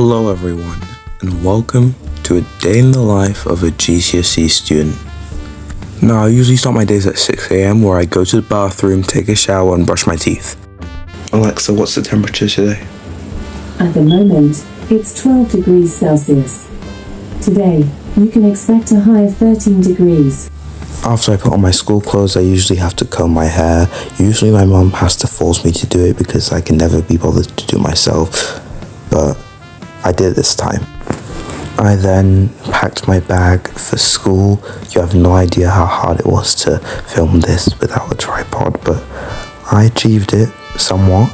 Hello everyone, and welcome to a day in the life of a GCSE student. Now, I usually start my days at 6 AM where I go to the bathroom, take a shower and brush my teeth. Alexa, what's the temperature today? At the moment, it's 12 degrees Celsius. Today, you can expect a high of 13 degrees. After I put on my school clothes, I usually have to comb my hair. Usually my mum has to force me to do it because I can never be bothered to do it myself, but I did this time. I then packed my bag for school. You have no idea how hard it was to film this without a tripod, but I achieved it somewhat.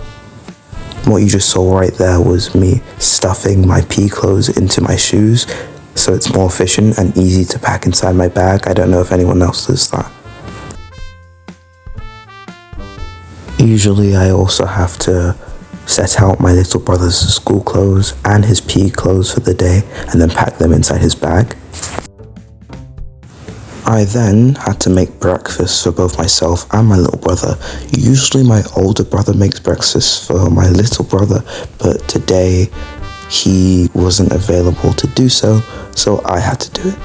What you just saw right there was me stuffing my PE clothes into my shoes, so it's more efficient and easy to pack inside my bag. I don't know if anyone else does that. Usually I also have to set out my little brother's school clothes and his PE clothes for the day and then pack them inside his bag. I then had to make breakfast for both myself and my little brother. Usually my older brother makes breakfast for my little brother, but today he wasn't available to do so, so I had to do it.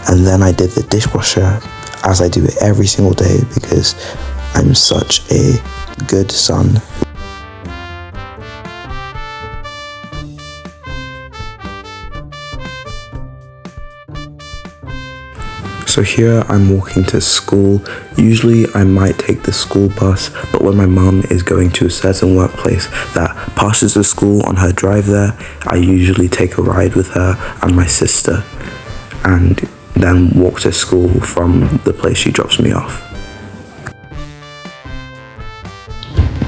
And then I did the dishwasher, as I do it every single day because I'm such a good son. So here I'm walking to school. Usually I might take the school bus, but when my mum is going to a certain workplace that passes the school on her drive there, I usually take a ride with her and my sister and then walk to school from the place she drops me off.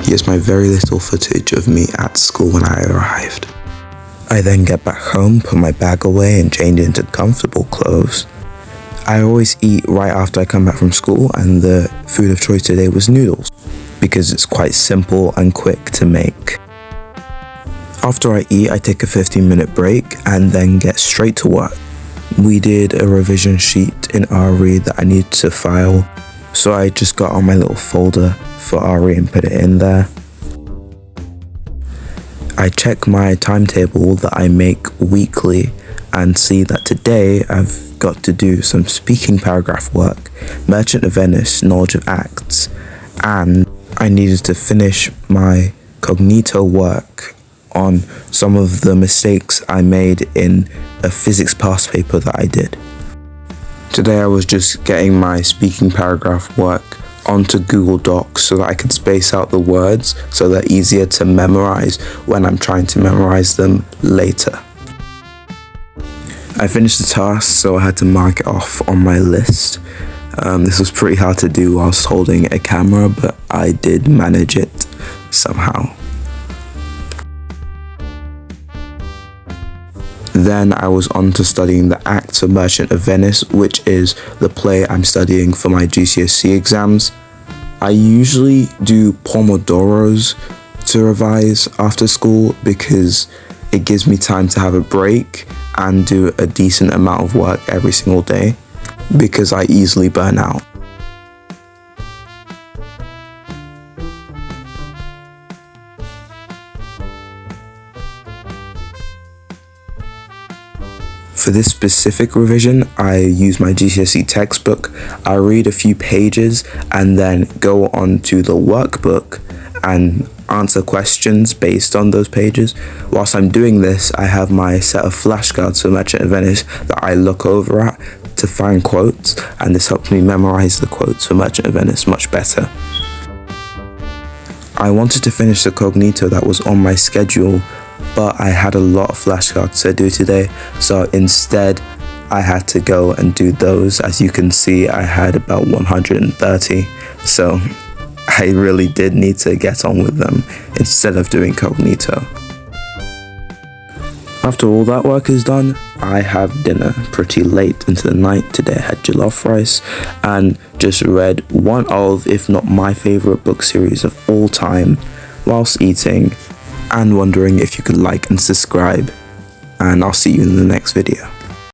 Here's my very little footage of me at school when I arrived. I then get back home, put my bag away and change into comfortable clothes. I always eat right after I come back from school, and the food of choice today was noodles because it's quite simple and quick to make. After I eat, I take a 15-minute break and then get straight to work. We did a revision sheet in RE that I needed to file, so I just got on my little folder for RE and put it in there. I check my timetable that I make weekly and see that today I've got to do some speaking paragraph work, Merchant of Venice, Knowledge of Acts, and I needed to finish my cognito work on some of the mistakes I made in a physics past paper that I did. Today I was just getting my speaking paragraph work onto Google Docs so that I could space out the words so they're easier to memorize when I'm trying to memorize them later. I finished the task, so I had to mark it off on my list. This was pretty hard to do whilst holding a camera, but I did manage it somehow. Then I was on to studying the Acts of Merchant of Venice, which is the play I'm studying for my GCSE exams. I usually do Pomodoros to revise after school because it gives me time to have a break and do a decent amount of work every single day because I easily burn out. For this specific revision, I use my GCSE textbook. I read a few pages and then go on to the workbook and answer questions based on those pages. Whilst I'm doing this, I have my set of flashcards for Merchant of Venice that I look over at to find quotes, and this helps me memorize the quotes for Merchant of Venice much better. I wanted to finish the cognito that was on my schedule, but I had a lot of flashcards to do today, so instead I had to go and do those. As you can see, I had about 130, so I really did need to get on with them instead of doing cognito. After all that work is done, I have dinner pretty late into the night. Today I had jollof rice and just read one of, if not my favorite book series of all time whilst eating and wondering if you could like and subscribe, and I'll see you in the next video.